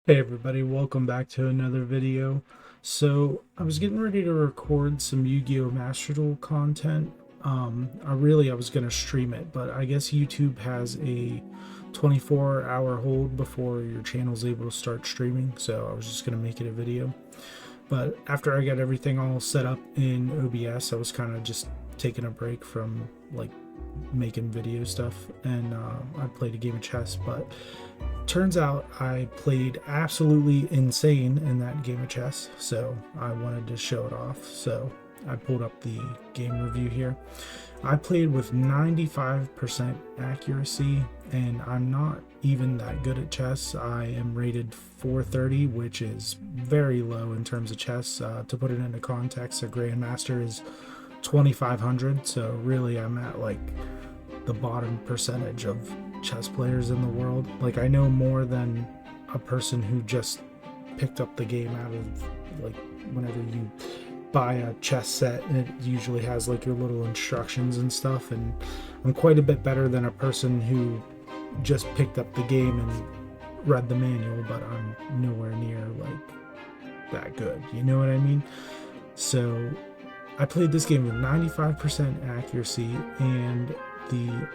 Hey everybody, welcome back to another video. So I was getting ready to record some Yu-Gi-Oh! Master Duel content. I was gonna stream it, but I guess YouTube has a 24-hour hold before your channel's able to start streaming, so I was just gonna make it a video. But after I got everything all set up in OBS, I was kind of just taking a break from like making video stuff, and I played a game of chess. But turns out I played absolutely insane in that game of chess, so I wanted to show it off. So I pulled up the game review here. I played with 95% accuracy, and I'm not even that good at chess. I am rated 430, which is very low in terms of chess. To put it into context, a Grandmaster is 2500, so really I'm at like the bottom percentage of chess players in the world. Like, I know more than a person who just picked up the game out of, like, whenever you buy a chess set, it usually has like your little instructions and stuff, and I'm quite a bit better than a person who just picked up the game and read the manual, but I'm nowhere near like that good, you know what I mean? So I played this game with 95% accuracy, and the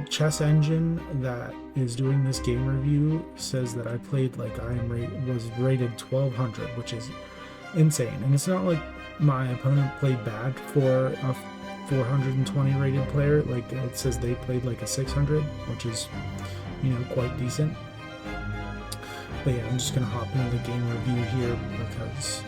chess engine that is doing this game review says that I played like was rated 1200, which is insane. And it's not like my opponent played bad for a 420 rated player. Like, it says they played like a 600, which is, you know, quite decent. But yeah, I'm just gonna hop into the game review here because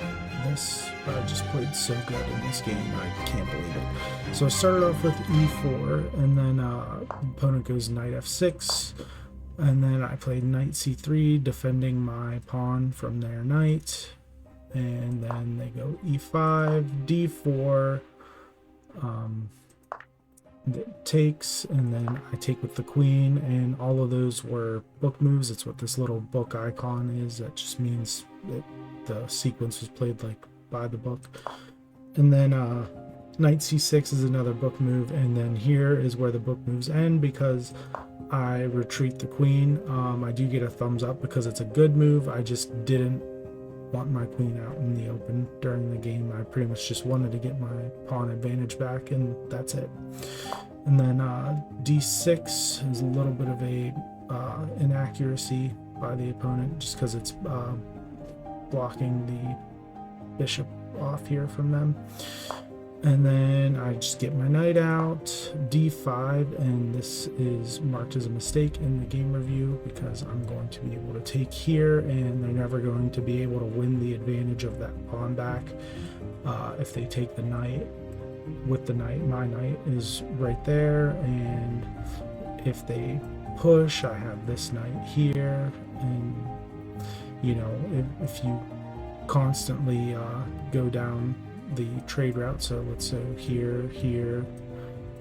I just played so good in this game, I can't believe it. So I started off with e4, and then opponent goes knight f6, and then I played knight c3, defending my pawn from their knight, and then they go e5, d4, it takes, and then I take with the queen, and all of those were book moves. It's what this little book icon is. That just means that the sequence was played like by the book. And then knight c6 is another book move, and then here is where the book moves end because I retreat the queen. I do get a thumbs up because it's a good move. I just didn't want my queen out in the open during the game. I pretty much just wanted to get my pawn advantage back, and that's it. And then d6 is a little bit of a inaccuracy by the opponent just because it's blocking the bishop off here from them. And then I just get my knight out, d5, and this is marked as a mistake in the game review because I'm going to be able to take here, and they're never going to be able to win the advantage of that pawn back if they take the knight. With the knight, my knight is right there, and if they push, I have this knight here, and you know, if you constantly go down the trade route, so let's say here, here,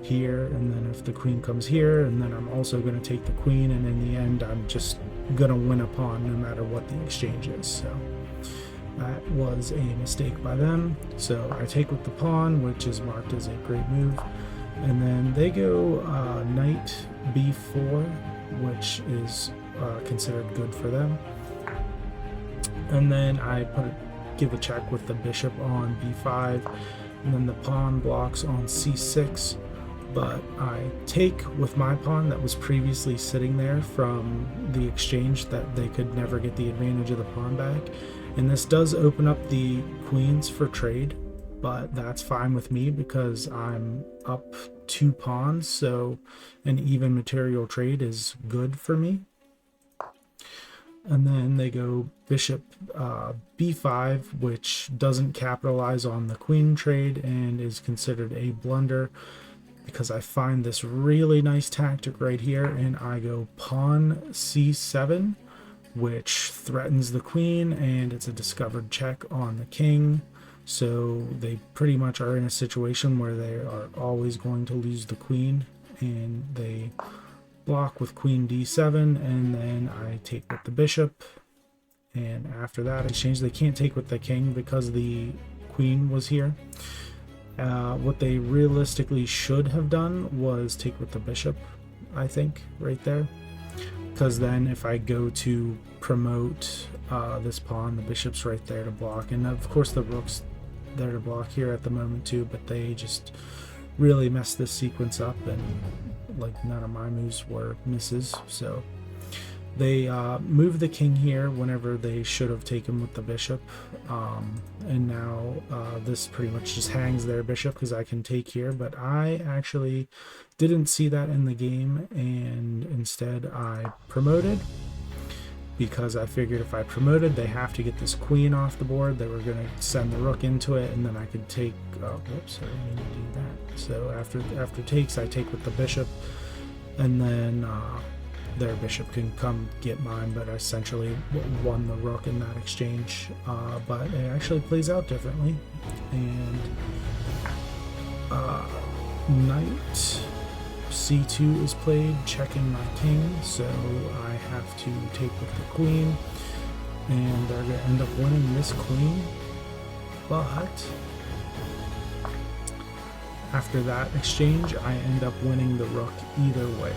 here, and then if the queen comes here, and then I'm also going to take the queen, and in the end I'm just going to win a pawn no matter what the exchange is. So that was a mistake by them. So I take with the pawn, which is marked as a great move, and then they go knight b4, which is considered good for them. And then I give a check with the bishop on b5, and then the pawn blocks on c6, but I take with my pawn that was previously sitting there from the exchange that they could never get the advantage of the pawn back. And this does open up the queens for trade, but that's fine with me because I'm up 2 pawns, so an even material trade is good for me. And then they go bishop b5, which doesn't capitalize on the queen trade and is considered a blunder because I find this really nice tactic right here, and I go pawn c7, which threatens the queen, and it's a discovered check on the king. So they pretty much are in a situation where they are always going to lose the queen, and they block with queen d7, and then I take with the bishop, and after that exchange they can't take with the king because the queen was here. What they realistically should have done was take with the bishop, I think, right there. because then if I go to promote this pawn, the bishop's right there to block, and of course the rook's there to block here at the moment too, but they just really messed this sequence up, and like none of my moves were misses. So they moved the king here whenever they should have taken with the bishop, and now this pretty much just hangs their bishop because I can take here, but I actually didn't see that in the game, and instead I promoted, because I figured if I promoted, they have to get this queen off the board. They were going to send the rook into it, and then I could take, oh, whoops, I didn't mean to do that. So after takes, I take with the bishop, and then their bishop can come get mine, but I essentially won the rook in that exchange. But it actually plays out differently, and knight c2 is played, checking my king, so I have to take with the queen, and they're going to end up winning this queen. But after that exchange, I end up winning the rook either way.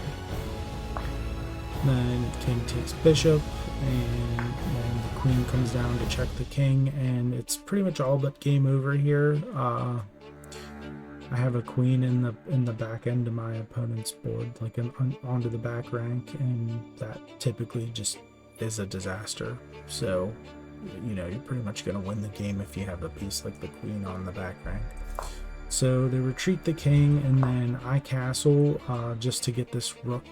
Then king takes bishop, and then the queen comes down to check the king, and it's pretty much all but game over here. I have a queen in the back end of my opponent's board, like onto the back rank, and that typically just is a disaster. So, you know, you're pretty much going to win the game if you have a piece like the queen on the back rank. So they retreat the king, and then I castle just to get this rook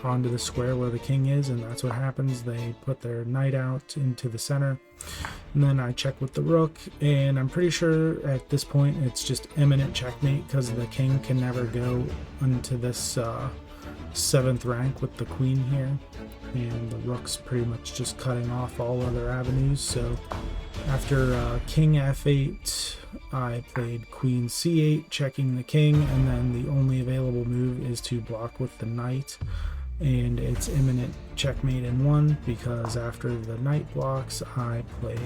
onto the square where the king is, and that's what happens. They put their knight out into the center, and then I check with the rook, and I'm pretty sure at this point it's just imminent checkmate because the king can never go into this 7th rank with the queen here, and the rook's pretty much just cutting off all other avenues. So after king f8, I played queen c8, checking the king, and then the only available move is to block with the knight, and it's imminent checkmate in 1, because after the knight blocks, I play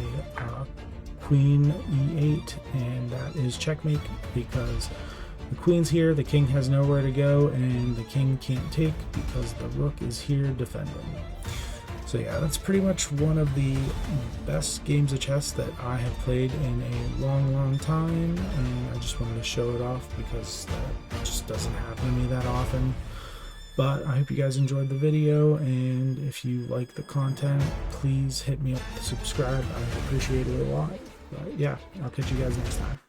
queen e8, and that is checkmate because the queen's here, the king has nowhere to go, and the king can't take because the rook is here defending. So yeah, that's pretty much one of the best games of chess that I have played in a long time, and I just wanted to show it off because that just doesn't happen to me that often. But I hope you guys enjoyed the video, and if you like the content, please hit me up to subscribe. I appreciate it a lot. But yeah, I'll catch you guys next time.